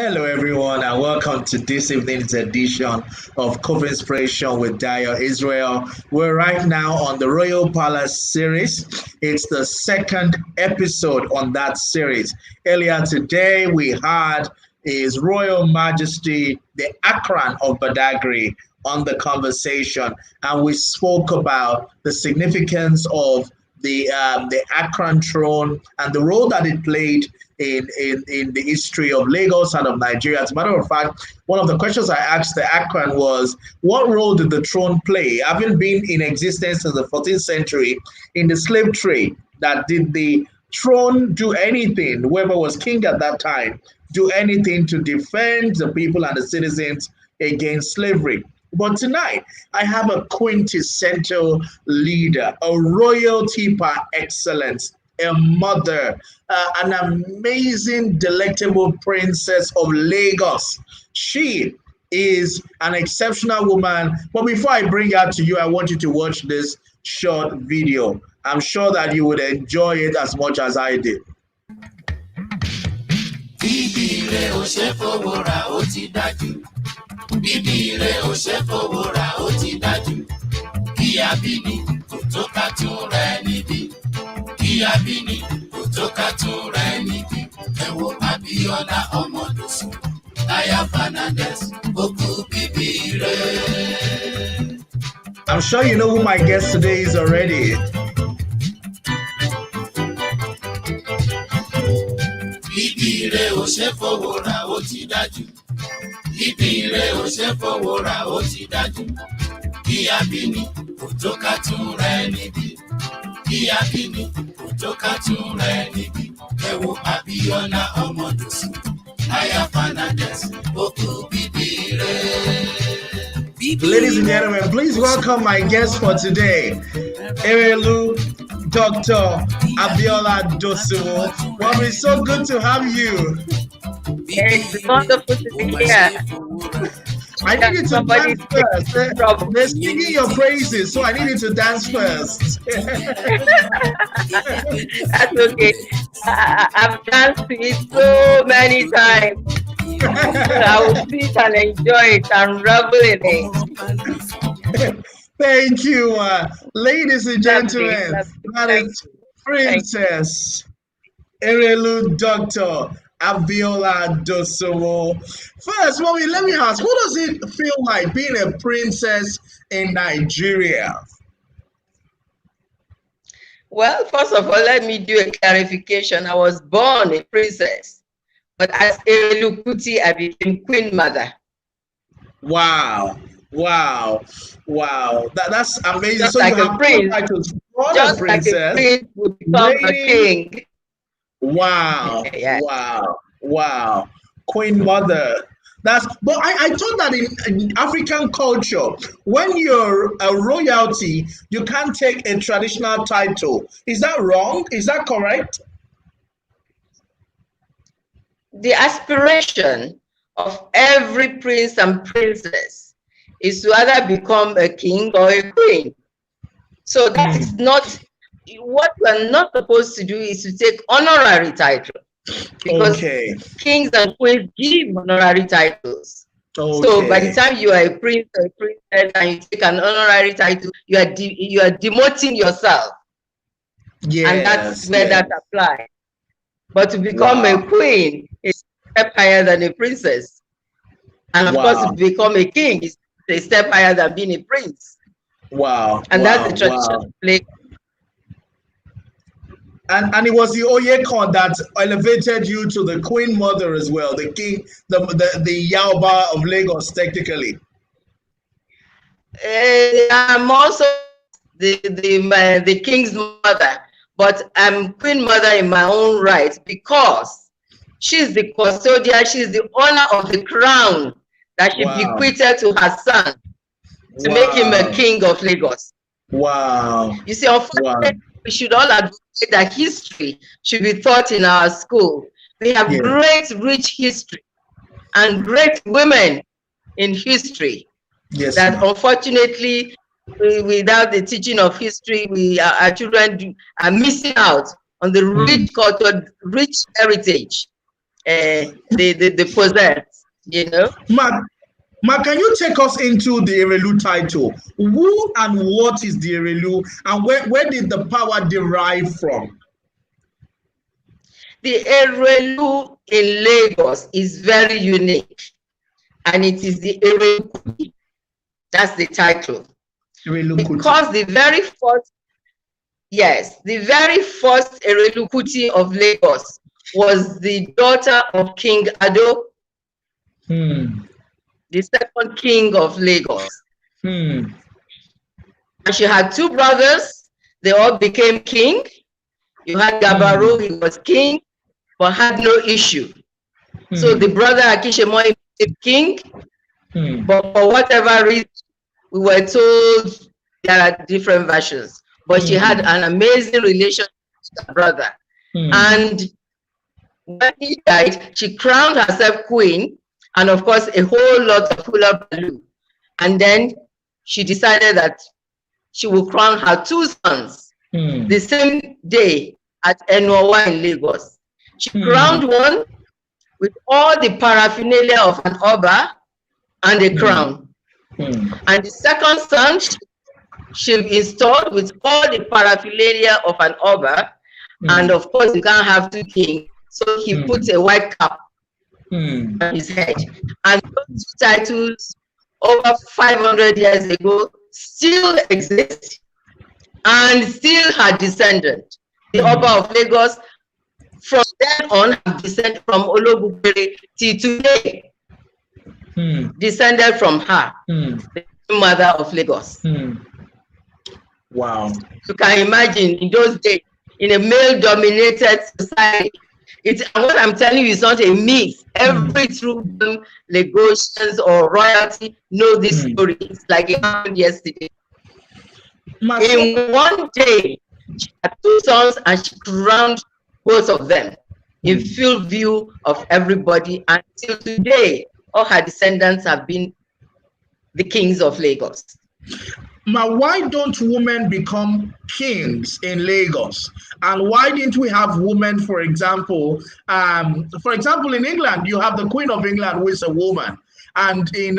Hello, everyone, and welcome to this evening's edition of CovInspiration with Dayo Israel. We're right now on the Royal Palace series. It's the second episode on that series. Earlier today, we had His Royal Majesty, the Akran of Badagry, on the conversation, and we spoke about the significance of the Akran throne and the role that it played in the history of Lagos and of Nigeria. As a matter of fact, one of the questions I asked the Akran was, what role did the throne play, having been in existence in the 14th century in the slave trade? That did the throne do anything, whoever was king at that time, do anything to defend the people and the citizens against slavery? But tonight, I have a quintessential leader, a royalty par excellence, a mother, an amazing, delectable princess of Lagos. She is an exceptional woman. But before I bring her to you, I want you to watch this short video. I'm sure that you would enjoy it as much as I did. Bíbí rẹ̀ ò ṣe fowó ra ó ti dájú. Kí abíní kò tó ká tún rẹ̀ níbí. Kí abíní kò tó ká tún rẹ̀ níbí. Ẹ wo Abiola ọmọ Dosumu, Aya Fernandez, ó kú bíbí rẹ̀. I'm sure you know who my guest today is already. Bíbí rẹ̀ ò ṣe fowó ra ó ti dájú. Bíbí rẹ̀ ò ṣe fowó ra ó ti dájú. Kí abíní kò tó ká tún rẹ̀ níbí. Kí abíní kò tó ká tún rẹ̀ níbí. Ẹ wo Abiola ọmọ Dosumu, Aya Fernandez, ó kú bíbí rẹ̀. Ladies and gentlemen, please welcome my guest for today, Erelu Dr. Abiola Dosumu. Well, it's so good to have you. It's wonderful to be here. I need you to dance first. They're singing your praises, so I need you to dance first. That's okay. I've danced to it so many times. I will sit and enjoy it and revel in it. Thank you, ladies and gentlemen. That is Princess Erelu Dr. Abiola Dosumu. First, let me ask, what does it feel like being a princess in Nigeria? Well, first of all, let me do a clarification. I was born a princess, but as Erelu Kuti, I became queen mother. Wow. That's amazing. Just so like you a prince, just like a prince would become a king. Wow. Yeah. Wow. Queen mother. But I thought that in African culture, when you're a royalty, you can't take a traditional title. Is that wrong? Is that correct? The aspiration of every prince and princess is to either become a king or a queen. So that is not what we're not supposed to do, is to take honorary title, because kings and queens give honorary titles. So by the time you are a prince or a princess and you take an honorary title, you are demoting yourself. And that's where that applies. But to become a queen is a step higher than a princess. And of course, to become a king is a step higher than being a prince. And that's the traditional place. And it was the Oyekon that elevated you to the queen mother as well, the king, the Yaoba of Lagos, technically. I'm also the king's mother, but I'm queen mother in my own right, because she's the custodian, she's the owner of the crown that she bequeathed to her son to make him a king of Lagos. You see, unfortunately, we should all advocate that history should be taught in our school. We have great, rich history and great women in history. That unfortunately, without the teaching of history, our children are missing out on the rich culture, rich heritage the possessed, you know. Ma, can you take us into the Erelu title? Who and what is the Erelu, and where did the power derive from? The Erelu in Lagos is very unique, and it is the Erelu. That's the title. Because the very first, yes, the very first Erelu Kuti of Lagos was the daughter of King Ado, the second king of Lagos. And she had two brothers. They all became king. You had Gabaru, he was king, but had no issue. So the brother Akishemo became king, but for whatever reason, we were told there are different versions. But she had an amazing relationship with her brother. And when he died, she crowned herself queen, and of course, a whole lot of hula baloo. And then she decided that she will crown her two sons the same day at Enwawa in Lagos. She crowned one with all the paraphernalia of an Oba and a crown. And the second son she installed with all the paraphernalia of an Oba. And of course, you can't have two kings. So he put a white cap on his head. And those two titles, over 500 years ago, still exist and still her descendant. The Oba of Lagos, from then on, have descended from Olobukere till today. Descended from her, the mother of Lagos. Wow. You can imagine in those days, in a male-dominated society, what I'm telling you is not a myth. Every true Lagosians or royalty know this story. It's like it happened yesterday. In one day, she had two sons and she crowned both of them in full view of everybody. Until today, all her descendants have been the kings of Lagos. Ma, why don't women become kings in Lagos? And why didn't we have women, for example, in England, you have the Queen of England, who is a woman. And in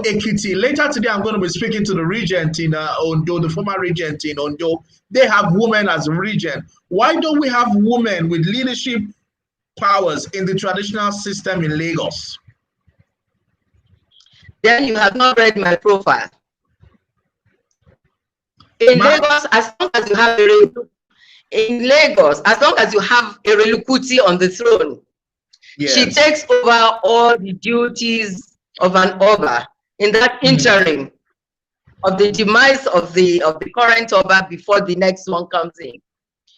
Ekiti, later today, I'm going to be speaking to the regent in Ondo, the former regent in Ondo. They have women as regent. Why don't we have women with leadership powers in the traditional system in Lagos? Then you have not read my profile. In Lagos, as long as you have Erelu Kuti on the throne, yes, she takes over all the duties of an Oba in that interim of the demise of the current Oba before the next one comes in.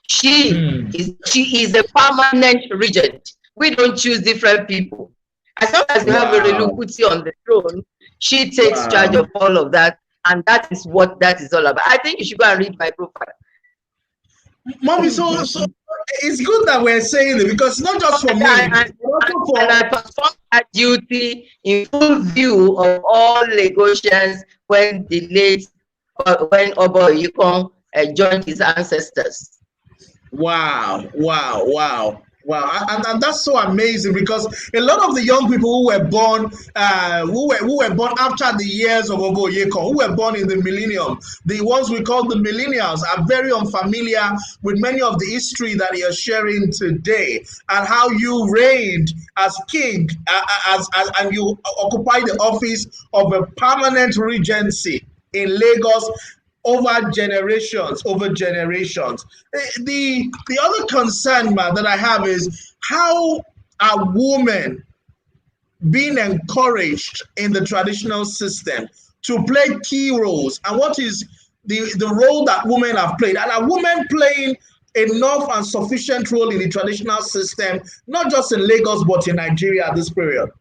She is a permanent regent. We don't choose different people. As long as you have Erelu Kuti on the throne, she takes charge of all of that, and that is what that is all about. I think you should go and read my profile. Mommy, so it's good that we're saying it, because it's not just for me. And I perform that duty in full view of all Lagosians when Oba Yukon joined his ancestors. Wow. And that's so amazing, because a lot of the young people who were born after the years of Obo Yeko, who were born in the millennium, the ones we call the millennials, are very unfamiliar with many of the history that you're sharing today, and how you reigned as king, and you occupied the office of a permanent regency in Lagos over generations. The other concern, man, that I have is, how are women being encouraged in the traditional system to play key roles, and what is the role that women have played, and are women playing enough and sufficient role in the traditional system, not just in Lagos but in Nigeria at this period?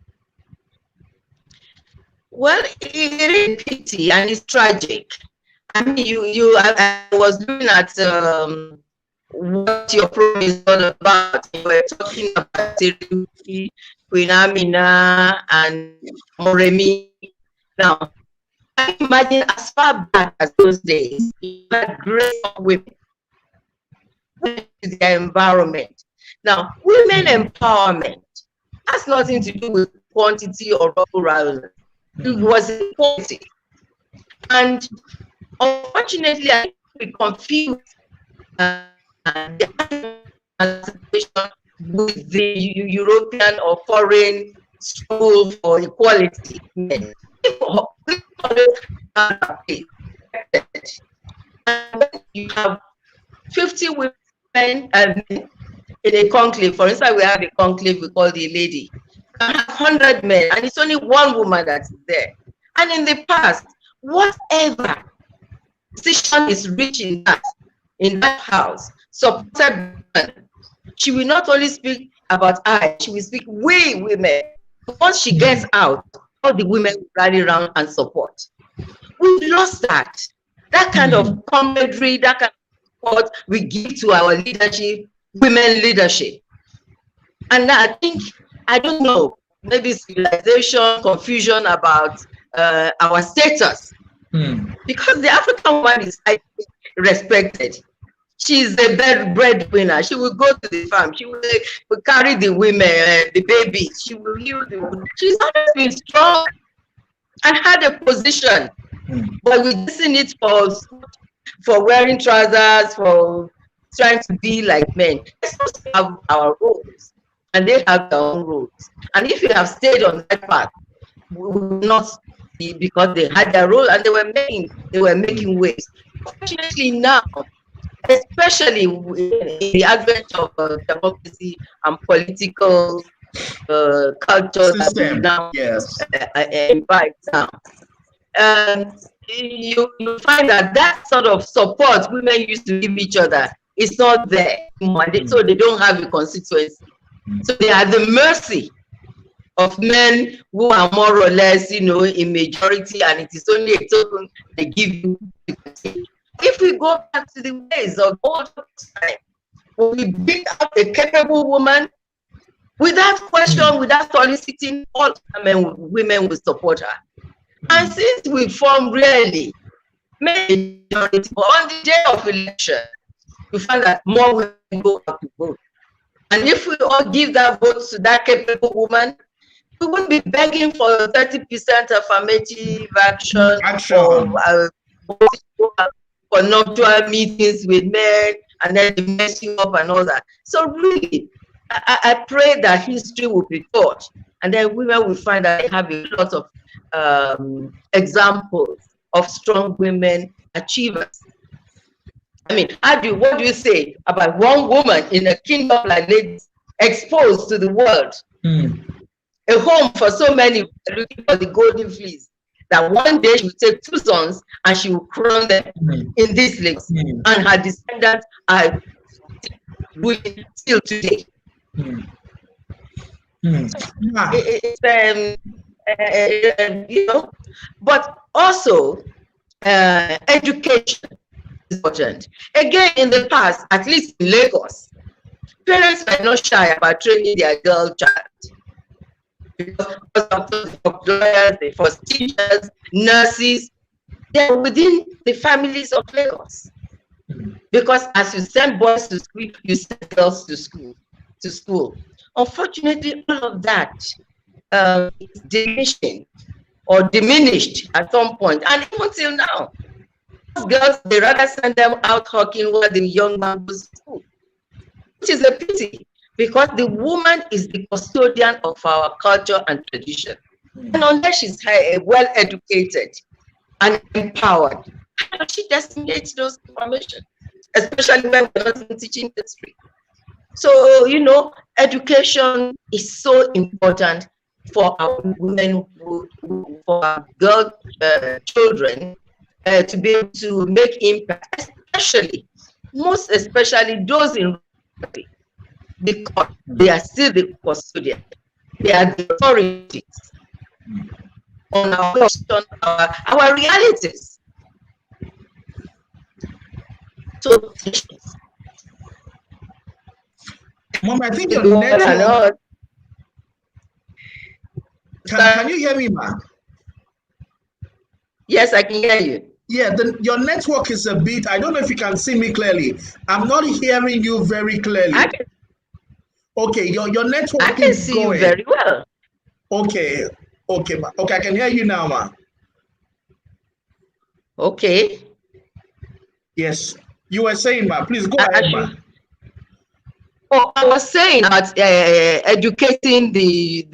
Well, it is pity and it's tragic. I mean, I was looking at what your program is all about. You were talking about Queen Amina and Moremi. Now, I imagine as far back as those days, you had great women in their environment. Now, women empowerment has nothing to do with quantity or pluralism. It was equality. And unfortunately, I think we confuse with the European or foreign struggle for equality. Men. People always have it. And when you have 50 women in a conclave, for instance, we have a conclave we call the lady, and 100 men, and it's only one woman that's there. And in the past, whatever decision is reached in that house, supported, she will not only speak about I, she will speak we women. Once she gets out, all the women will rally around and support. We lost that. That kind of camaraderie, that kind of support we give to our leadership, women leadership. And I think, I don't know, maybe civilization, confusion about our status. Because the African woman is respected. She's the breadwinner. She will go to the farm. She will carry the women, the babies. She will heal the women. She's always been strong and had a position. But we listen it for wearing trousers, for trying to be like men. We're supposed to have our roles, and they have their own roles. And if you have stayed on that path, we will not be, because they had their role and they were making waves. Fortunately now, especially in the advent of democracy and political culture that we now invite now, you find that sort of support women used to give each other is not there anymore. So they don't have a constituency. So they are the mercy of men who are more or less, in majority, and it is only a token they give you. If we go back to the ways of old time, when we bring out a capable woman, without question, without soliciting, all women will support her. And since we form really majority, but on the day of election, you find that more women go out to vote. And if we all give that vote to that capable woman, we won't be begging for 30% affirmative action. For nocturnal meetings with men, and then they mess you up and all that. So really, I pray that history will be taught, and then women will find that they have a lot of examples of strong women achievers. I mean, what do you say about one woman in a kingdom like this, exposed to the world, a home for so many looking for the golden fleece, that one day she will take 2 sons and she will crown them in this Lagos, and her descendants are still today. But also education is important. Again, in the past, at least in Lagos, parents were not shy about training their girl child. Because of lawyers, the first teachers, nurses, they're within the families of Lagos. Because as you send boys to school, you send girls to school. Unfortunately, all of that is diminishing or diminished at some point, and even till now. Girls, they rather send them out hawking while the young man goes to school, which is a pity. Because the woman is the custodian of our culture and tradition. And unless she's well educated and empowered, how does she disseminate those information? Especially when we're not teaching history. So, education is so important for our women, for our girl children, to be able to make impact, most especially those in reality. Because they are still the custodian, they are the authorities on our realities. So, Mom, I think your network. Can you hear me, ma? Yes, I can hear you. Yeah, your network is a bit. I don't know if you can see me clearly. I'm not hearing you very clearly. Okay, your network I can is see going. you very well. Okay, okay, okay, I can hear you now, ma. Okay. Yes, you were saying, ma. Please go ahead, ma. Oh, I was saying about educating the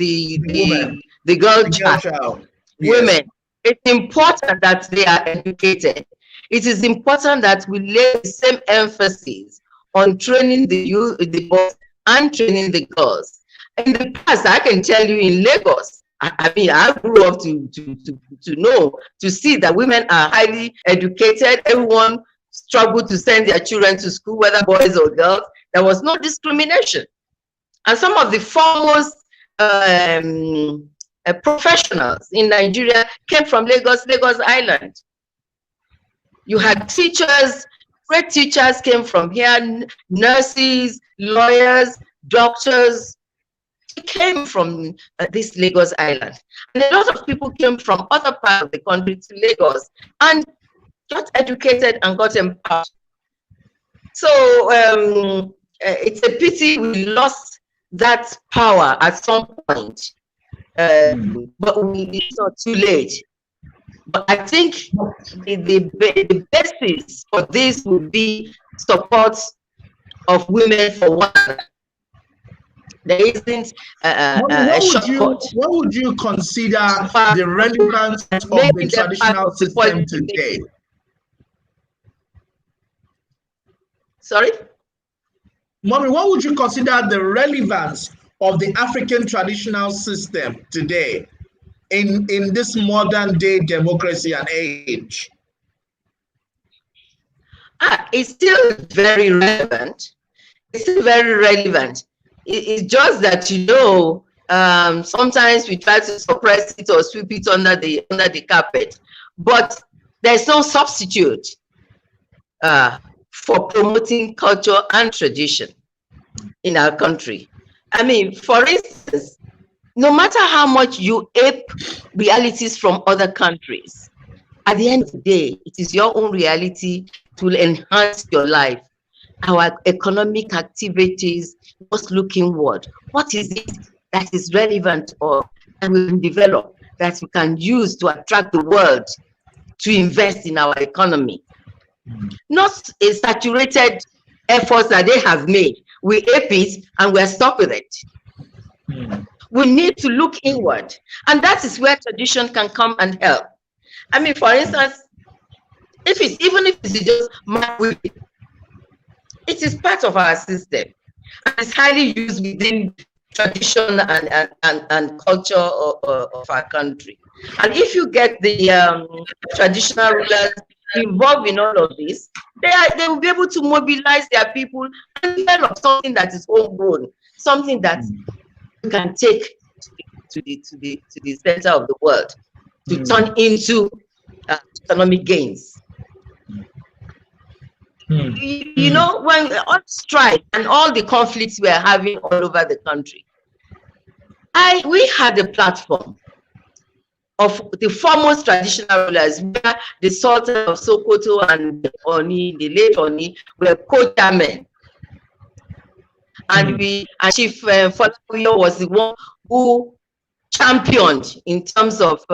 girl child. Yes. Women. It's important that they are educated. It is important that we lay the same emphasis on training the youth, the boys, and training the girls. In the past, I can tell you in Lagos, I mean, I grew up to know, to see that women are highly educated. Everyone struggled to send their children to school, whether boys or girls. There was no discrimination. And some of the foremost professionals in Nigeria came from Lagos Island. You had teachers, great teachers came from here, nurses, lawyers, doctors, came from this Lagos Island. And a lot of people came from other parts of the country to Lagos and got educated and got empowered. So it's a pity we lost that power at some point, but it's not too late. But I think the basis for this would be support of women for one another. There isn't a shortcut. What would you consider the relevance of the traditional system today? Sorry? Mommy, what would you consider the relevance of the African traditional system today in this modern day democracy and age? It's still very relevant. It's still very relevant. It's just that, you know, sometimes we try to suppress it or sweep it under the carpet, but there's no substitute for promoting culture and tradition in our country. I mean, for instance, no matter how much you ape realities from other countries, at the end of the day, it is your own reality to enhance your life. Our economic activities must look inward. What is it that is relevant or that we can develop, that we can use to attract the world to invest in our economy? Not a saturated efforts that they have made. We ape it and we're stuck with it. We need to look inward, and that is where tradition can come and help. I mean, for instance, even if it's just my way, it is part of our system, and it's highly used within tradition and culture of our country. And if you get the traditional rulers involved in all of this, they will be able to mobilize their people and develop something that is homegrown, something that you can take to the center of the world to turn into economic gains. You know, when all strife and all the conflicts we're having all over the country, we had a platform of the foremost traditional rulers, where the Sultan of Sokoto and Oni, the late Oni, were co-chairmen. And Chief Folawiyo was the one who championed in terms of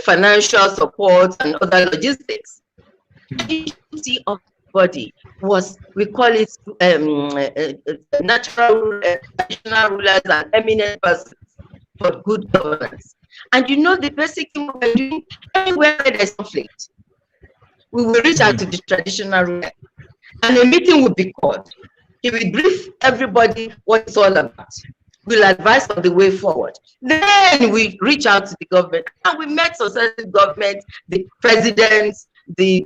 financial support and other logistics. The duty of the body was, we call it natural traditional rulers and eminent persons for good governance. And you know, the basic thing we're doing, anywhere where there's conflict, we will reach out to the traditional ruler, and a meeting will be called. He will brief everybody what it's all about. We'll advise on the way forward. Then we reach out to the government, and we met successive government, the presidents, the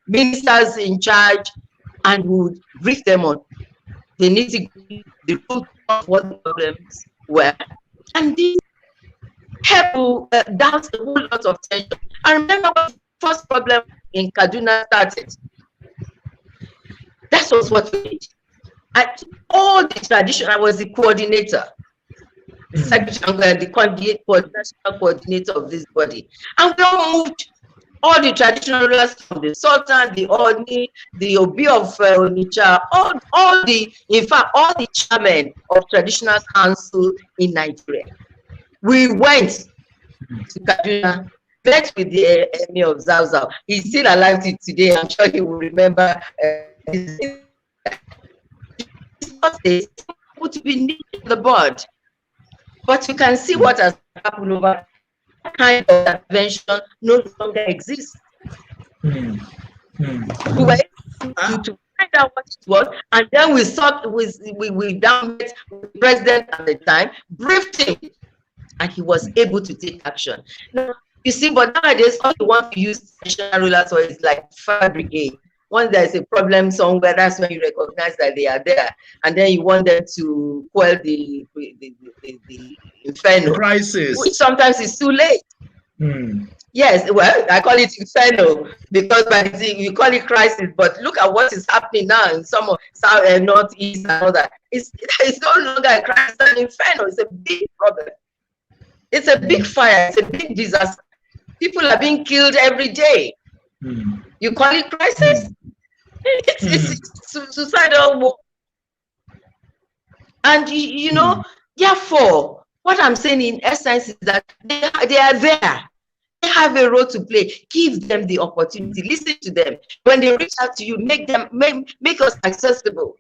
ministers in charge, and we would brief them on the nitty-gritty, the root of what the problems were. And this helped down a whole lot of tension. I remember when the first problem in Kaduna started. That was what we did. All the tradition, I was the coordinator, the coordinator of this body, and we all moved All the traditional rulers, from the Sultan, the Oni, the Obi of Onitsha, all the, in fact, all the chairmen of traditional council in Nigeria. We went to Kaduna, met with the Emir of Zauzau. He's still alive today. I'm sure he will remember. To be near the board, but you can see what has happened over. That kind of intervention no longer exists. We were able to find out what it was, and then we down met with the president at the time, briefed him, and he was able to take action. Now, you see, but nowadays, all you want to use traditional rulers for is like fire brigade. Once there's a problem somewhere, that's when you recognize that they are there, and then you want them to quell the inferno. Crisis. Which sometimes is too late. Yes, well, I call it inferno because you call it crisis, but look at what is happening now in some of South and Northeast and all that. It's no longer a crisis, it's an inferno. It's a big problem. It's a big fire. It's a big disaster. People are being killed every day. You call it crisis? It's suicidal war. And you know, therefore, what I'm saying in essence is that they are there. They have a role to play. Give them the opportunity. Listen to them. When they reach out to you, make us accessible,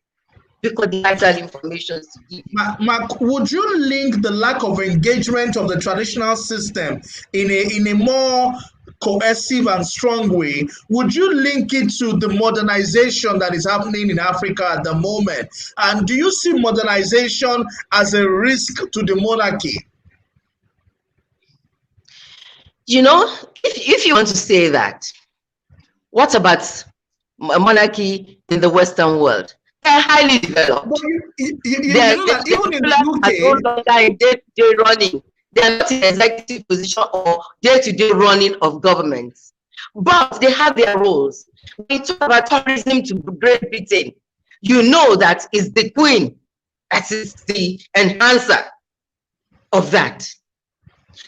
because they have that information to give. Mark, would you link the lack of engagement of the traditional system in a more cohesive and strong way? Would you link it to the modernization that is happening in Africa at the moment? And do you see modernization as a risk to the monarchy? You know, if you want to say that, what about monarchy in the Western world? They're highly developed. You know that even in the UK, no longer in day-to-day running. They're not in executive position or day-to-day running of governments, but they have their roles. When you talk about tourism to Great Britain, you know that it's the Queen that is the enhancer of that.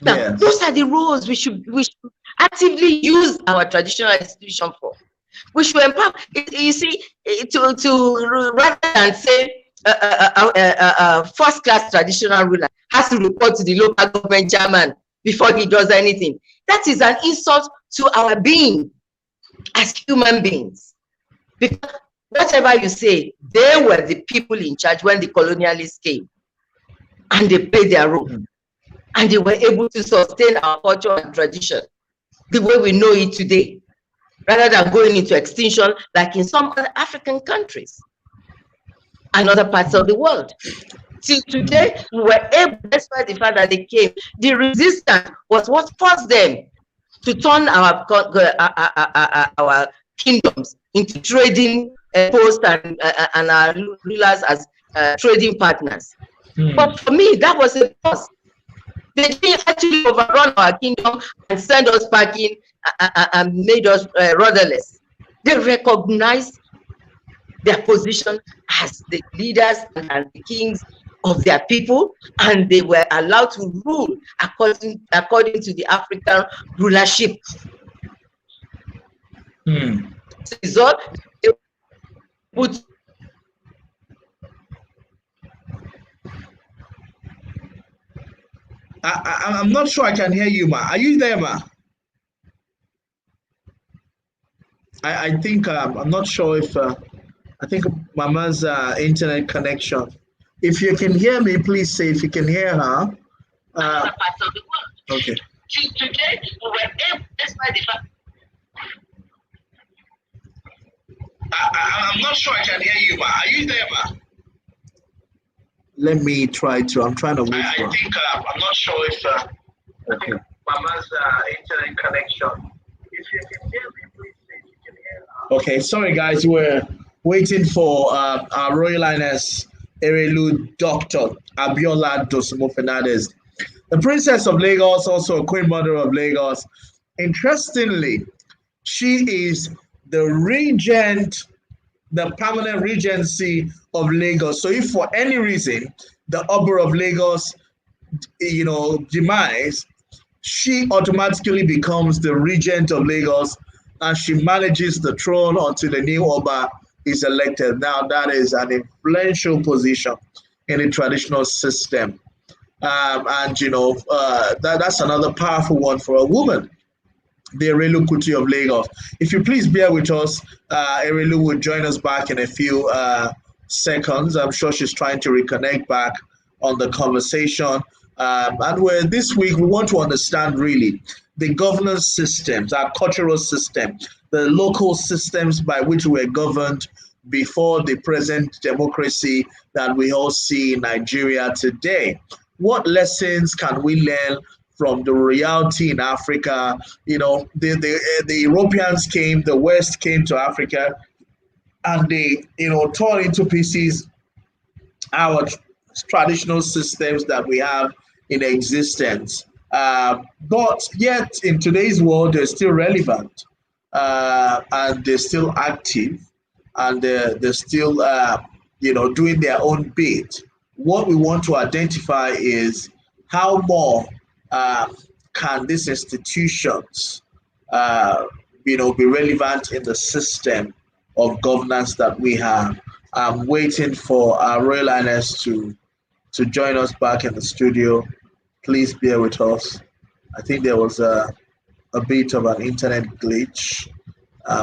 Now, those are the roles we should actively use our traditional institution for. We should empower. You see, to rather than say a first-class traditional ruler has to report to the local government chairman before he does anything. That is an insult to our being as human beings. Because whatever you say, they were the people in charge when the colonialists came, and they played their role, and they were able to sustain our culture and tradition the way we know it today, rather than going into extinction like in some other African countries and other parts of the world. Till today, we were able, despite the fact that they came, the resistance was what forced them to turn our kingdoms into trading posts and our rulers as trading partners. But for me, that was a force. They didn't actually overrun our kingdom and send us back in and made us rudderless. They recognized their position as the leaders and the kings of their people, and they were allowed to rule according to the African rulership. So they put I'm not sure I can hear you, Ma. Are you there, Ma? I think I'm not sure if I think Mama's internet connection. If you can hear me, please say if you can hear her. Okay. Today, we were able, despite the fact. I'm not sure I can hear you, Ma. Are you there, Ma? Let me try to. I'm trying to wait for. I think I'm not sure if okay. Mama's internet connection. If you can hear me, please say if you can hear her. Okay, sorry guys, we're waiting for our Royal Highness Erelu Dr. Abiola Dosumu Fernandez, the Princess of Lagos, also a Queen Mother of Lagos. Interestingly, she is the regent, the permanent regency of Lagos. So if for any reason the Oba of Lagos, demise, she automatically becomes the regent of Lagos, and she manages the throne until the new Oba is elected. Now, that is an influential position in the traditional system. And, that's another powerful one for a woman, the Erelu Kuti of Lagos. If you please bear with us, Erelu will join us back in a few seconds. I'm sure she's trying to reconnect back on the conversation. And this week, we want to understand really the governance systems, our cultural system, the local systems by which we're governed before the present democracy that we all see in Nigeria today. What lessons can we learn from the reality in Africa? The Europeans came, the West came to Africa, and they, tore into pieces our traditional systems that we have in existence. But yet, in today's world, they're still relevant, and they're still active, and they're still, doing their own bit. What we want to identify is how more uh, can these institutions, be relevant in the system of governance that we have. I'm waiting for our Royal Highness to join us back in the studio. Please bear with us. I think there was a bit of an internet glitch.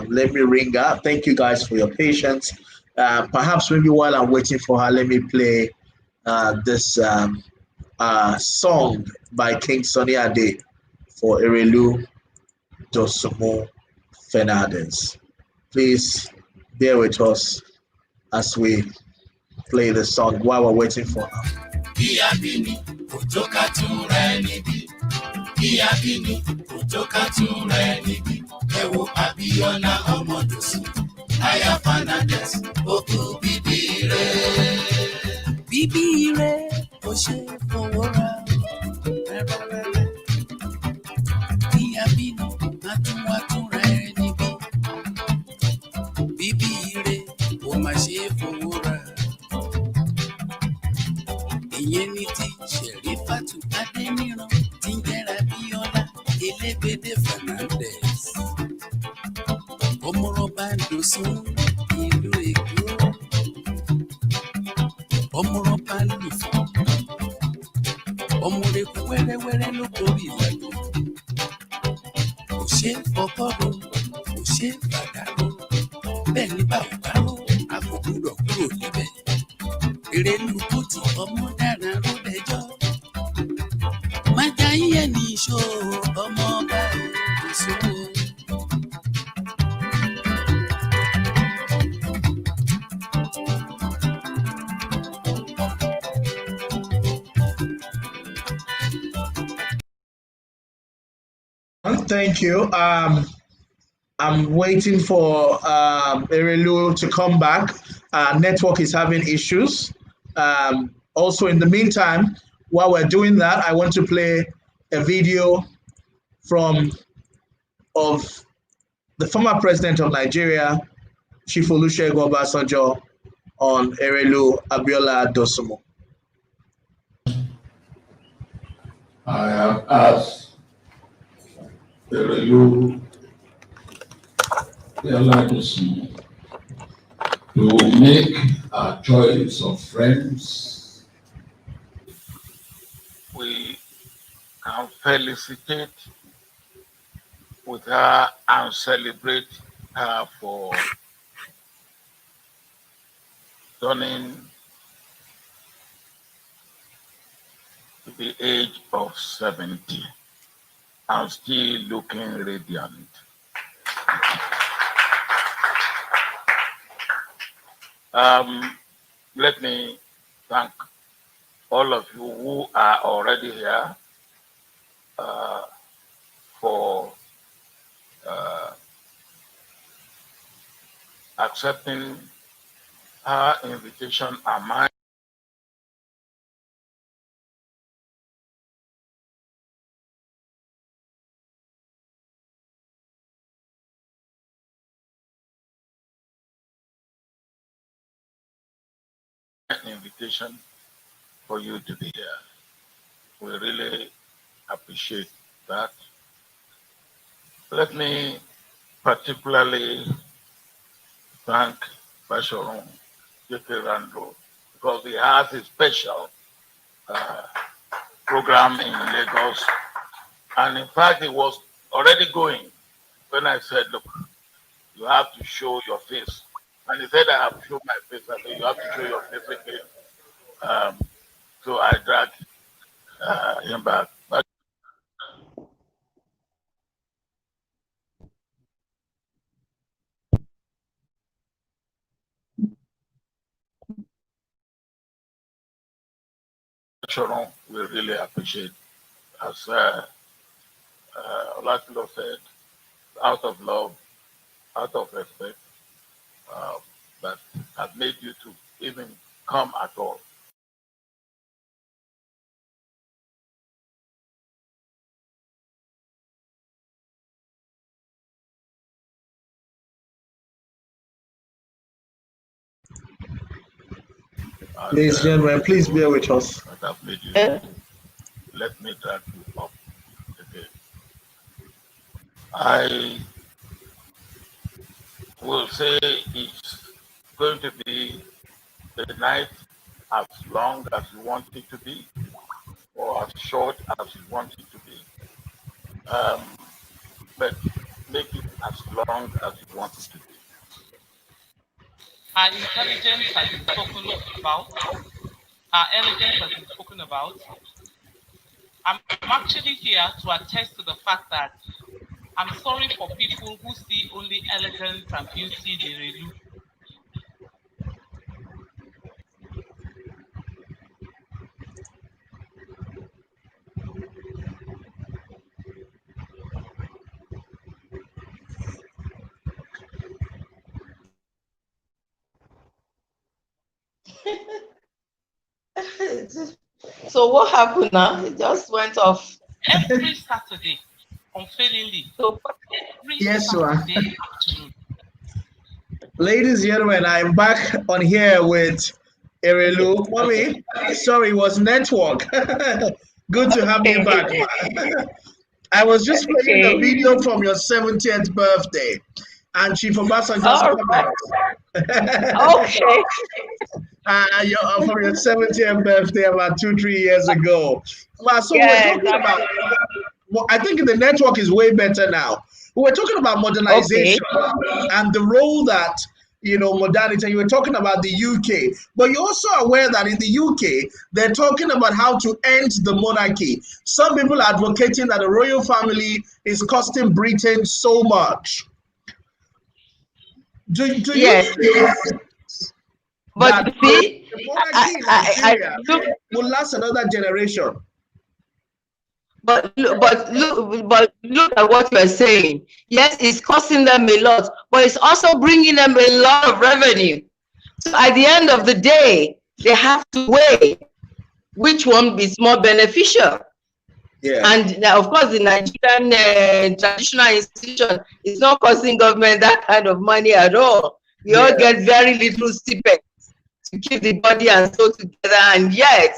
Let me ring her. Thank you guys for your patience. Perhaps maybe while I'm waiting for her, let me play this song by King Sunny Ade for Erelu Dosumu Fernandez. Please bear with us as we play the song while we're waiting for her. Erelu Abiola Dosumu, Aya Fernandez, Oku Bibire. Bibire, Oshe Fowora, Iyabini, Atuwatura Nibi. Bibire, Omashe Fowora. Ìyẹn ní ti Ṣẹ̀rífátù Adéníran tí ń jẹ́ra Abíọ́lá Elébédé Fernandez. Ọmọrọ̀bá Dòsùn ìlú Èkó. Ọmọrọ̀bá Lùfọ̀. Ọmọrẹ̀kú wẹ́rẹ́wẹ́rẹ́ ló gorí ìlànà. Kò ṣeé fọkọ́rò, kò ṣeé fàdárò. Bẹ́ẹ̀ ni báwo bá rò, a kò gbúdọ̀ kúrò níbẹ̀. Erelu Kuti ọmọ dára ló dẹjọ́. Májà yíyẹ ní ìṣó ọmọ ọba Òṣogbo. Thank you. I'm waiting for Erelu to come back. Network is having issues. Also, in the meantime, while we're doing that, I want to play a video of the former president of Nigeria, Chief Olusegun Obasanjo, on Erelu Abiola Dosumu. I have asked Erelu Abiola Dosumu to make a choice of friends. We can felicitate with her and celebrate her for turning to the age of 70 and still looking radiant. Let me thank all of you who are already here for accepting her invitation and mine. Invitation for you to be here. We really appreciate that. Let me particularly thank Basharon Rando because he has a special program in Lagos. And in fact, it was already going when I said, look, you have to show your face. And he said, I have shown my face. I said, you have to show your face again. So I dragged him back. But Sharon, we really appreciate, as Olatilo said, out of love, out of respect, that have made you to even come at all. Ladies and gentlemen, please bear with us. That have made you to let me drag you up again. I will say it's going to be the night as long as you want it to be, or as short as you want it to be. But make it as long as you want it to be. Our intelligence has been spoken about. Our elegance has been spoken about. I'm actually here to attest to the fact that I'm sorry for people who see only elegance and beauty in Erelu. So what happened now? It just went off. Every Saturday, unfailingly. So Every Yes, Saturday afternoon. Ladies and gentlemen, I'm back on here with Erelu. Mommy, sorry, it was network. Good to have you back. I was just playing the video from your 70th birthday, and Chief Obasa just commented. Okay. From your 70th birthday about 2-3 years ago. So Yeah, we're talking about, I think the network is way better now. We're talking about modernization and the role that, modernity. You were talking about the UK, but you're also aware that in the UK, they're talking about how to end the monarchy. Some people are advocating that the royal family is costing Britain so much. Do yes. you But that see, the monarchy in Nigeria will last another generation? But look at what you're saying. Yes, it's costing them a lot, but it's also bringing them a lot of revenue. So at the end of the day, they have to weigh which one is more beneficial. Yeah. And of course, the Nigerian traditional institution is not costing government that kind of money at all. We all get very little stipends to keep the body and soul together. And yet,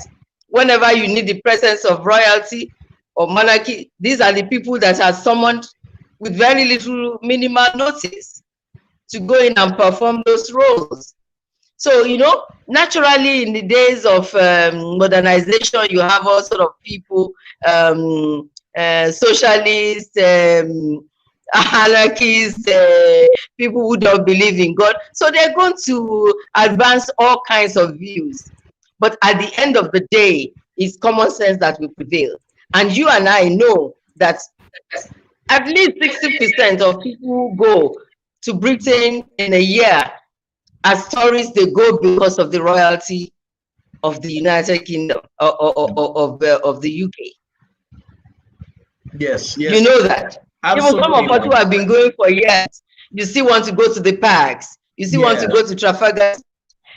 whenever you need the presence of royalty or monarchy, these are the people that are summoned with very little minimal notice to go in and perform those roles. So, naturally in the days of modernization, you have all sort of people, socialists, anarchists, people who don't believe in God. So they're going to advance all kinds of views. But at the end of the day, it's common sense that will prevail. And you and I know that at least 60% of people who go to Britain in a year as tourists, they go because of the royalty of the United Kingdom of the UK. Yes. You know that. Absolutely. Even some of us who have been going for years, you still want to go to the parks. You still want to go to Trafalgar.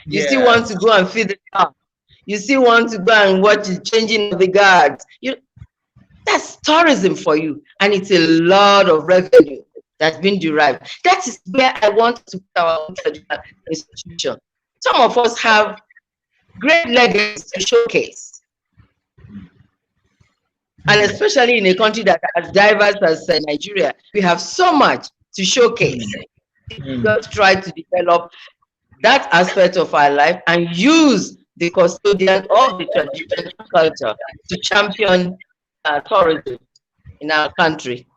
You still want to go and feed the cow. You still want to go and watch the changing of the guards. That's tourism for you, and it's a lot of revenue that's been derived. That is where I want to put our institution. Some of us have great legacies to showcase. And especially in a country that as diverse as Nigeria, we have so much to showcase. Just try to develop that aspect of our life and use the custodian of the traditional culture to champion tourism in our country.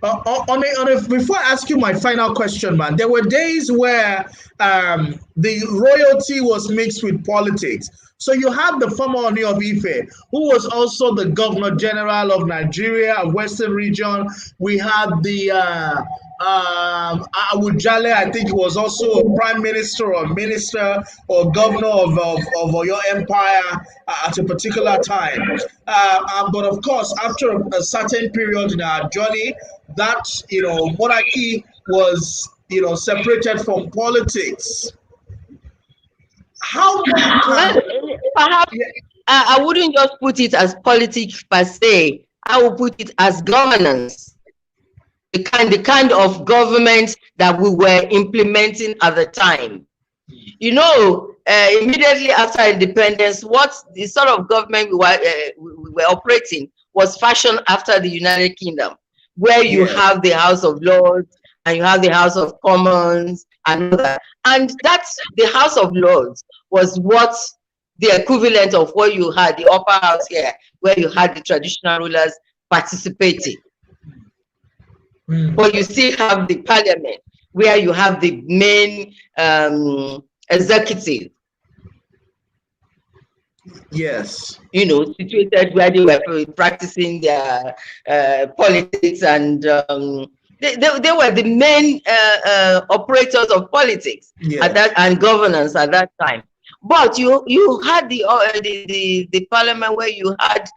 Before I ask you my final question, man, there were days where the royalty was mixed with politics. So you have the former Oni of Ife, who was also the Governor General of Nigeria, Western Region. We had the Awujale, I think he was also a prime minister or minister or governor of your empire at a particular time. But of course, after a certain period in our journey, that, monarchy was, separated from politics. How perhaps I wouldn't just put it as politics per se. I would put it as governance. The kind of government that we were implementing at the time. Immediately after independence, what the sort of government we were operating was fashioned after the United Kingdom, where you have the House of Lords and you have the House of Commons and all that. And that's the House of Lords was what the equivalent of what you had, the upper house here, where you had the traditional rulers participating. But you still have the parliament, where you have the main executive. Yes. Situated where they were practicing their politics, and they were the main operators of politics at that and governance at that time. But you had the parliament where you had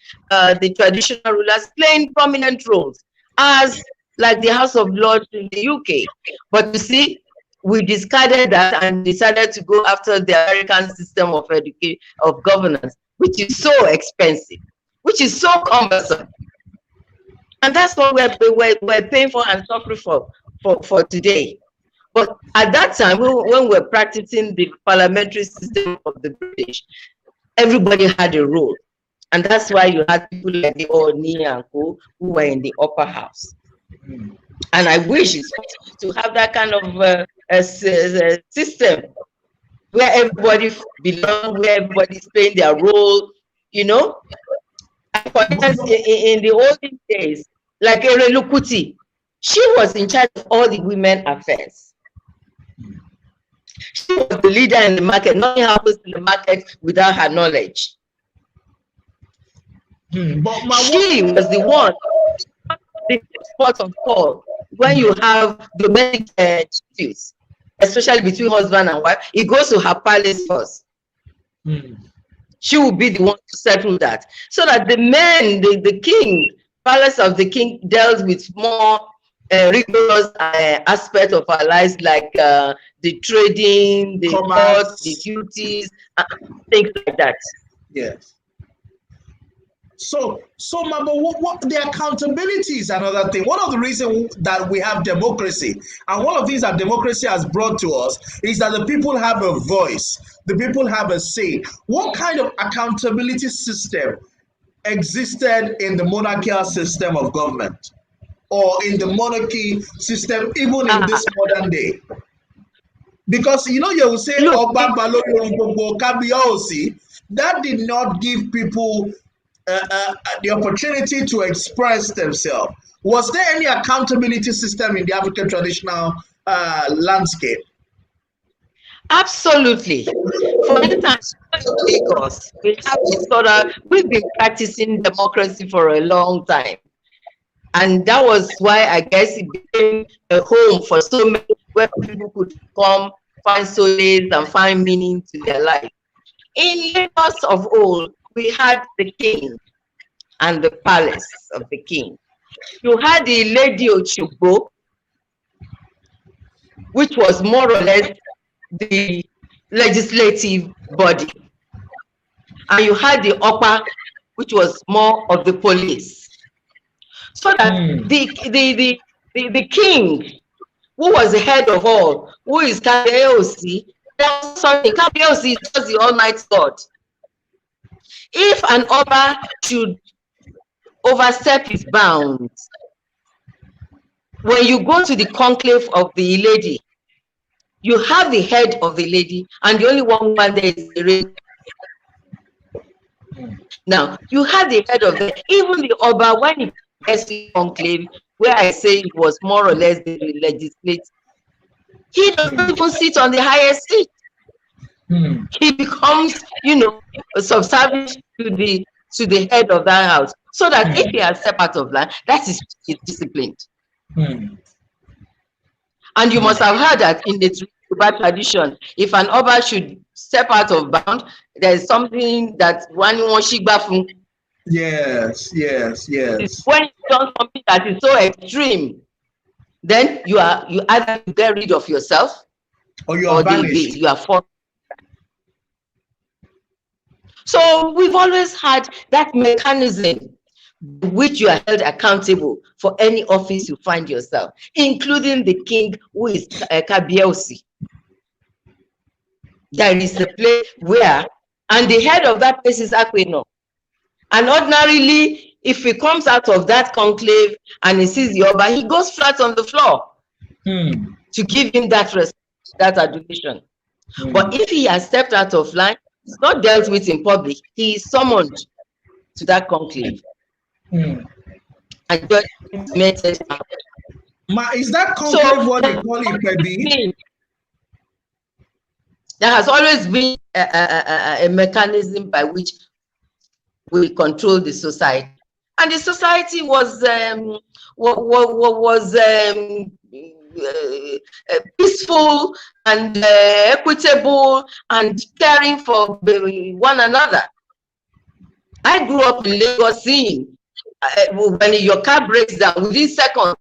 the traditional rulers playing prominent roles as like the House of Lords in the UK. But you see, we discarded that and decided to go after the American system of governance, which is so expensive, which is so cumbersome. And that's what we're paying for and suffering for today. But at that time, when we're practicing the parliamentary system of the British, everybody had a role. And that's why you had people like the Oni and Co who were in the upper house. And I wish to have that kind of system where everybody belongs, where everybody's playing their role, For instance, in the olden days, like Erelu, she was in charge of all the women affairs. She was the leader in the market. Nothing happens in the market without her knowledge. But she was the one, the spot of call when you have domestic disputes, especially between husband and wife. It goes to her palace first. She will be the one to settle that, so that the men, the king, palace of the king, dealt with more rigorous aspect of our lives, like the trading, the courts, the duties, things like that. Yes. So, Mama, what the accountability is another thing. One of the reasons that we have democracy, and one of the things that democracy has brought to us, is that the people have a voice, the people have a say. What kind of accountability system existed in the monarchical system of government, or in the monarchy system, even in this modern day? Because you will say, that did not give people the opportunity to express themselves. Was there any accountability system in the African traditional landscape? Absolutely. For instance, Lagos, we've been practicing democracy for a long time. And that was why I guess it became a home for so many, where people could come, find solace and find meaning to their life. In Lagos of old, we had the king and the palace of the king. You had the Lady Ochugbo, which was more or less the legislative body. And you had the upper, which was more of the police. So that the king, who was the head of all, who is Kabiyesi, Kabiyesi is just the Almighty God. If an Oba should overstep his bounds. When you go to the conclave of the lady, you have the head of the lady, and the only one there is the ring. Now, you have the head of the, even the Oba, when he gets to the conclave, where I say it was more or less the legislature, he doesn't even sit on the highest seat. He becomes, you know, subservient to the head of that house. So that if he has stepped out of line, that is disciplined. And you must have heard that in the Yoruba tradition, if an Oba should step out of bound, there is something that one shigba from. Yes. When you done something that is so extreme, then you either get rid of yourself, or you are banished. You are forced. So we've always had that mechanism which you are held accountable for any office you find yourself, including the king, who is Kabielsi. There is a place where, and the head of that place is Aquino. And ordinarily, if he comes out of that conclave and he sees the Oba, he goes flat on the floor to give him that respect, that adulation. But if he has stepped out of line, it's not dealt with in public, he is summoned to that conclave. And just meted out. Is that conclave what they call it, baby? There has always been a mechanism by which we control the society, and the society was peaceful and equitable and caring for one another. I grew up in Lagos seeing when your car breaks down, within seconds,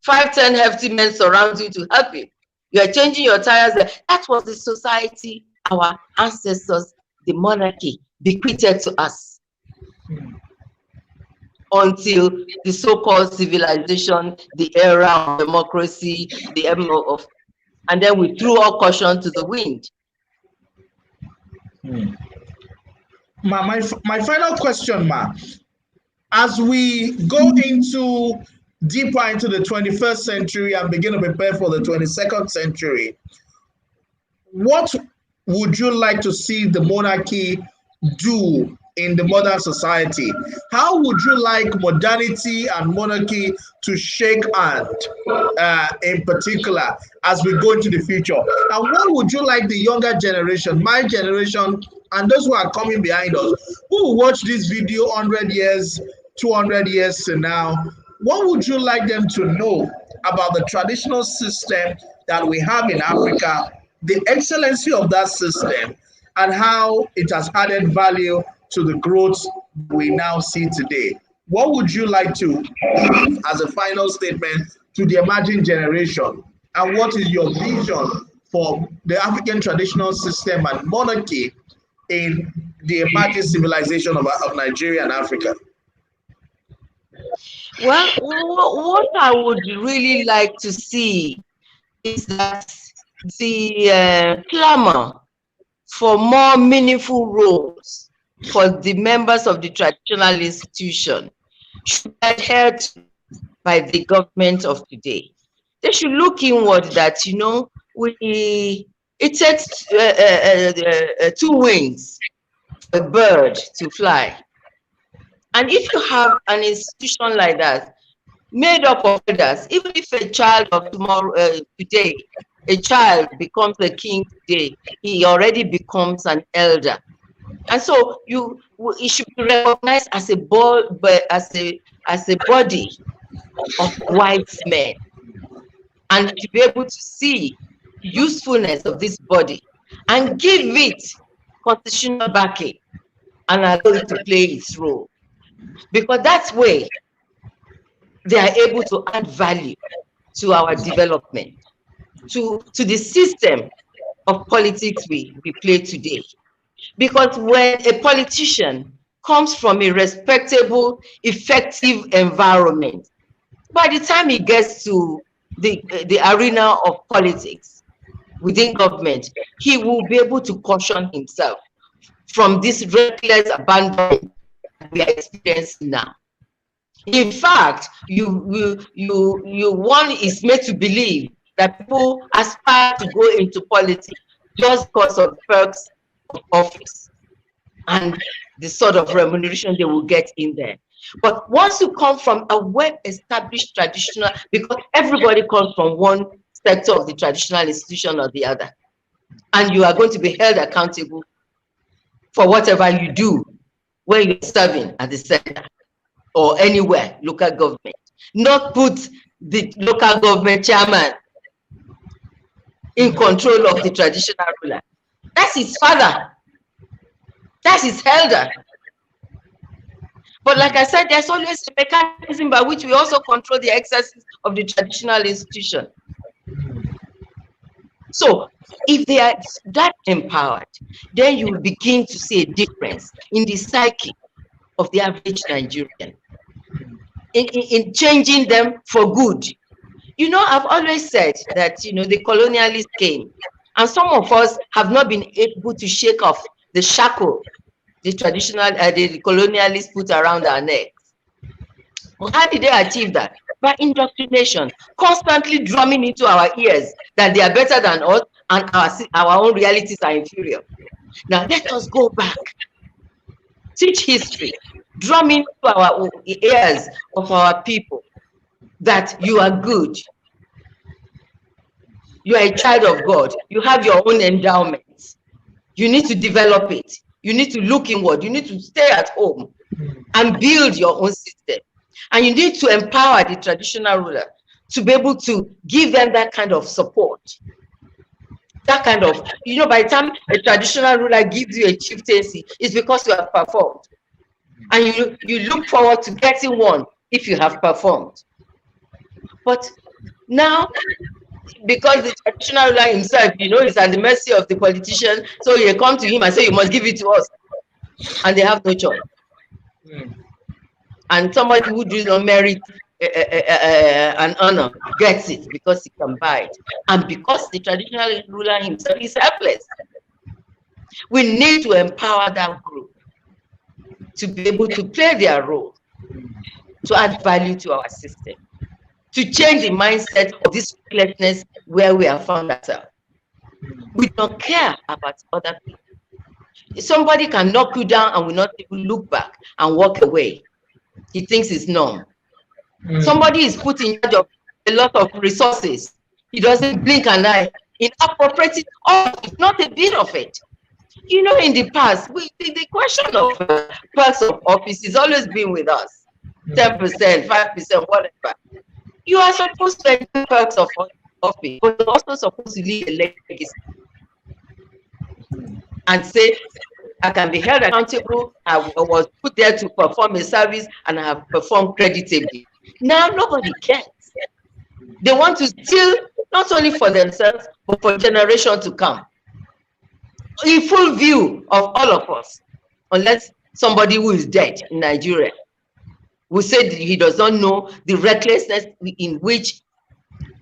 5-10 hefty men surround you to help you. You are changing your tires. That was the society our ancestors, the monarchy, bequeathed to us. Until the so-called civilization, the era of democracy, the era of, and then we threw all caution to the wind. My final question, Ma. As we go deeper into the 21st century and begin to prepare for the 22nd century, what would you like to see the monarchy do in the modern society? How would you like modernity and monarchy to shake hand, in particular, as we go into the future? And what would you like the younger generation, my generation, and those who are coming behind us, who will watch this video 100 years, 200 years to now, what would you like them to know about the traditional system that we have in Africa, the excellency of that system, and how it has added value to the growth we now see today? What would you like to, as a final statement, to the emerging generation? And what is your vision for the African traditional system and monarchy in the emerging civilization of Nigeria and Africa? Well, what I would really like to see is that the clamor for more meaningful roles for the members of the traditional institution should be adhered to by the government of today. They should look inward that, you know, it takes 2 wings for a bird to fly. And if you have an institution like that, made up of others, even if a child of tomorrow, today, a child becomes a king today, he already becomes an elder. And so it should be recognized as a body of wise men, and to be able to see the usefulness of this body and give it constitutional backing and allow it to play its role. Because that way they are able to add value to our development, to the system of politics we play today. Because when a politician comes from a respectable, effective environment, by the time he gets to the arena of politics within government, he will be able to caution himself from this reckless abandonment we are experiencing now. In fact, one is made to believe that people aspire to go into politics just because of perks of office and the sort of remuneration they will get in there. But once you come from a well-established traditional, because everybody comes from one sector of the traditional institution or the other, and you are going to be held accountable for whatever you do when you're serving at the center or anywhere, local government. Not put the local government chairman in control of the traditional ruler. That's his father. That's his elder. But like I said, there's always a mechanism by which we also control the excesses of the traditional institution. So if they are that empowered, then you will begin to see a difference in the psyche of the average Nigerian, in changing them for good. You know, I've always said that, you know, the colonialists came, and some of us have not been able to shake off the shackle the traditional, the colonialists put around our necks. Well, how did they achieve that? By indoctrination, constantly drumming into our ears that they are better than us and our own realities are inferior. Now let us go back, teach history, drum into our ears of our people that you are good, you are a child of God, you have your own endowments, you need to develop it, you need to look inward, you need to stay at home and build your own system. And you need to empower the traditional ruler to be able to give them that kind of support. That kind of, you know, by the time a traditional ruler gives you a chieftaincy, it's because you have performed. And you look forward to getting one if you have performed. But now, because the traditional ruler himself, you know, is at the mercy of the politician, so you come to him and say, you must give it to us. And they have no choice. And somebody who does not merit an honor gets it because he can buy it. And because the traditional ruler himself is helpless. We need to empower that group to be able to play their role, to add value to our system, to change the mindset of this recklessness where we have found ourselves. We don't care about other people. Somebody can knock you down and will not even look back and walk away. He thinks it's norm. Somebody is put in charge of a lot of resources. He doesn't blink an eye in appropriating all, not a bit of it. You know, in the past, the question of perks of office has always been with us. 10%, 5%, whatever. You are supposed to enjoy perks of office, but you're also supposed to leave a legacy and say, I can be held accountable. I was put there to perform a service and I have performed creditably. Now nobody cares. They want to steal not only for themselves, but for generations to come. In full view of all of us, unless somebody who is dead in Nigeria will say that he does not know the recklessness in which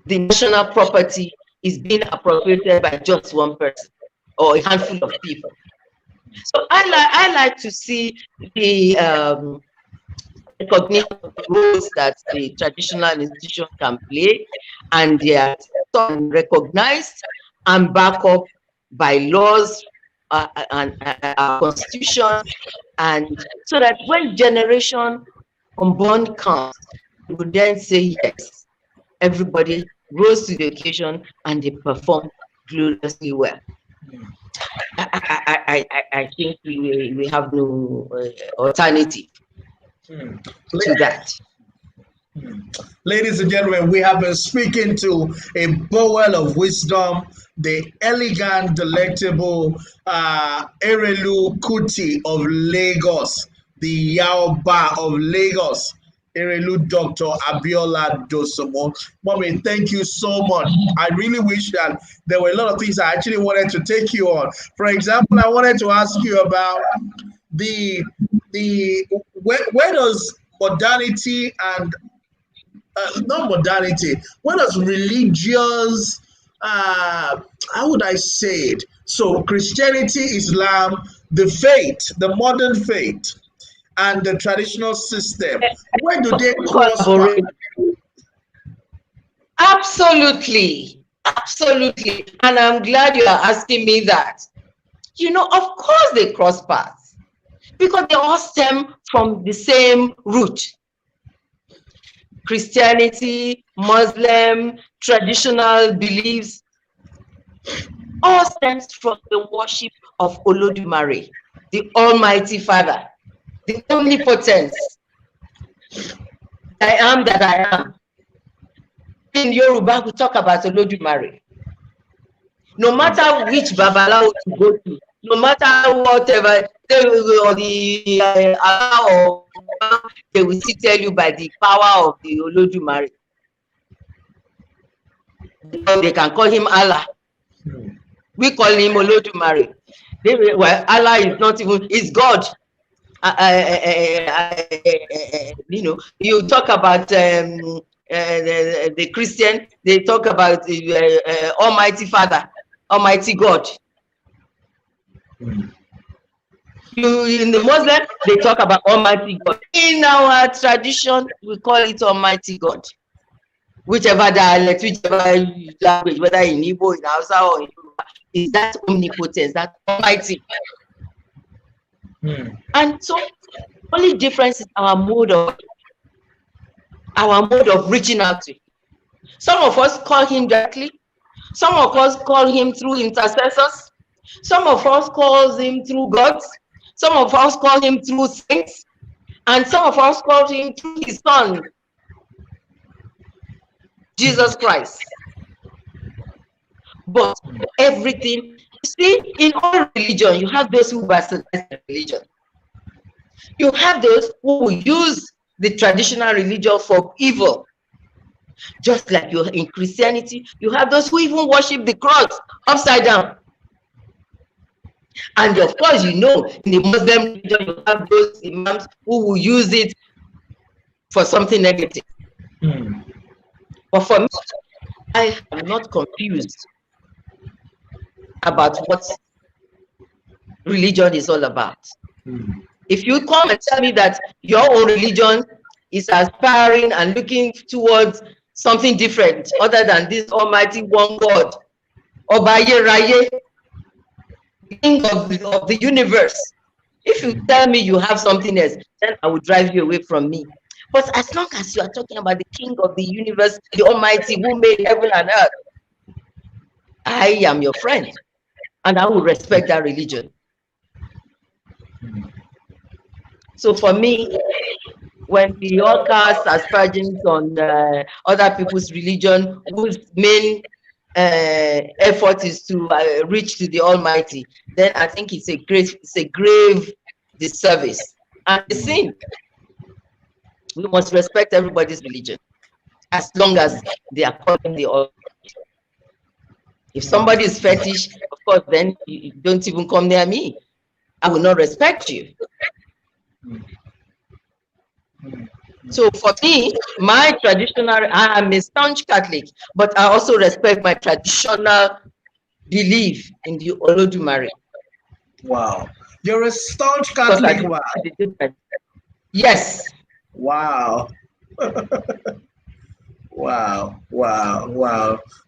the national property is being appropriated by just one person or a handful of people. So I like to see the recognition of the roles that the traditional institution can play, and they are recognized and backed up by laws and our constitution, and so that when generation unborn comes, we would then say yes, everybody rose to the occasion and they perform gloriously well. I think we have no alternative to that. Ladies and gentlemen, we have been speaking to a bowel of wisdom, the elegant, delectable Erelu Kuti of Lagos, the Yaoba of Lagos, Erelu Dr. Abiola Dosumu. Mommy, thank you so much. I really wish that there were a lot of things I actually wanted to take you on. For example, I wanted to ask you about where does modernity and not modernity, where does religious how would I say it? So Christianity, Islam, the faith, the modern faith, and the traditional system? Where do they cross? Absolutely, absolutely. And I'm glad you are asking me that. You know, of course they cross paths because they all stem from the same root. Christianity, Muslim, traditional beliefs, all stems from the worship of Olodumare, the Almighty Father, the omnipotent. I am that I am. In Yoruba, we talk about Olodumare. No matter which Babalawo you go to, no matter whatever, they will still tell you by the power of the Olodumare. They can call him Allah. We call him Olodumare. Well, Allah is not even, is God. You know, you talk about the Christian, they talk about the Almighty Father, Almighty God. In the Muslim, they talk about Almighty God. In our tradition, we call it Almighty God. Whichever dialect, whichever language, whether in Igbo, in Hausa, or in Yoruba, is that omnipotence, that Almighty. And so, only difference is our mode of reaching out to him. Some of us call him directly. Some of us call him through intercessors. Some of us call him through gods. Some of us call him through saints. And some of us call him through his son, Jesus Christ. But everything, you see, in all religion, you have those who bastardize the religion. You have those who will use the traditional religion for evil. Just like you in Christianity, you have those who even worship the cross upside down. And of course, you know, in the Muslim religion, you have those imams who will use it for something negative. But for me, I am not confused about what religion is all about. If you come and tell me that your own religion is aspiring and looking towards something different other than this almighty one God, Obaye Raye, king of the universe, if you tell me you have something else, then I will drive you away from me. But as long as you are talking about the king of the universe, the almighty who made heaven and earth, I am your friend and I will respect that religion. So for me, when the all casts aspersions on other people's religion, whose main effort is to reach to the Almighty, then I think it's a grave disservice and a sin. We must respect everybody's religion, as long as they are calling the Almighty. If somebody is fetish, of course, then you don't even come near me. I will not respect you. So for me, my traditional, I am a staunch Catholic, but I also respect my traditional belief in the Olodumare. Wow. You're a staunch Catholic. Wow. Yes. Wow. Wow.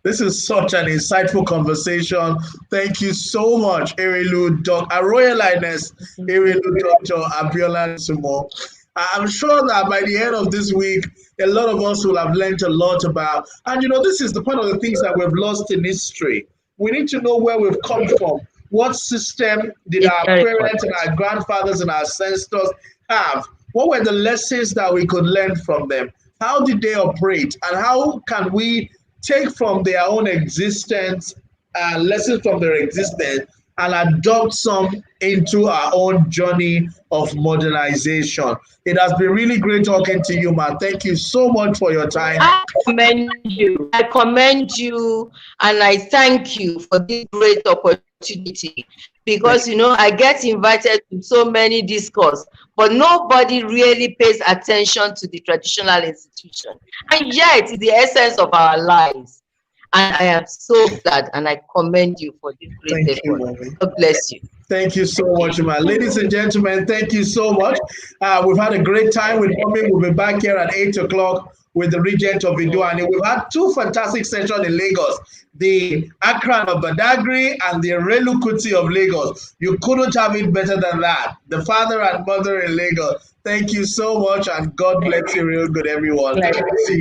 This is such an insightful conversation. Thank you so much, Erelu, Our Royal Highness, Erelu Dr. Abiola Dosumu. I'm sure that by the end of this week, a lot of us will have learned a lot about, and you know, this is the one of the things that we've lost in history. We need to know where we've come from. What system did our parents and our grandfathers and our ancestors have? What were the lessons that we could learn from them? How did they operate? And how can we take from their own existence, lessons from their existence, and adopt some into our own journey of modernization? It has been really great talking to you, man. Thank you so much for your time. I commend you, and I thank you for this great opportunity, because you know I get invited to so many discourses, but nobody really pays attention to the traditional institution, and yet it's the essence of our lives. And I am so glad, and I commend you for this great Thank you, effort. mommy. God bless you. Thank you so much, man. Ladies and gentlemen, thank you so much. We've had a great time with mommy. We'll be back here at 8 o'clock with the Regent of Idoani. We've had two fantastic sessions in Lagos, the Akran of Badagry and the Erelu of Lagos. You couldn't have it better than that. The father and mother in Lagos. Thank you so much, and God bless you real good, everyone. See you.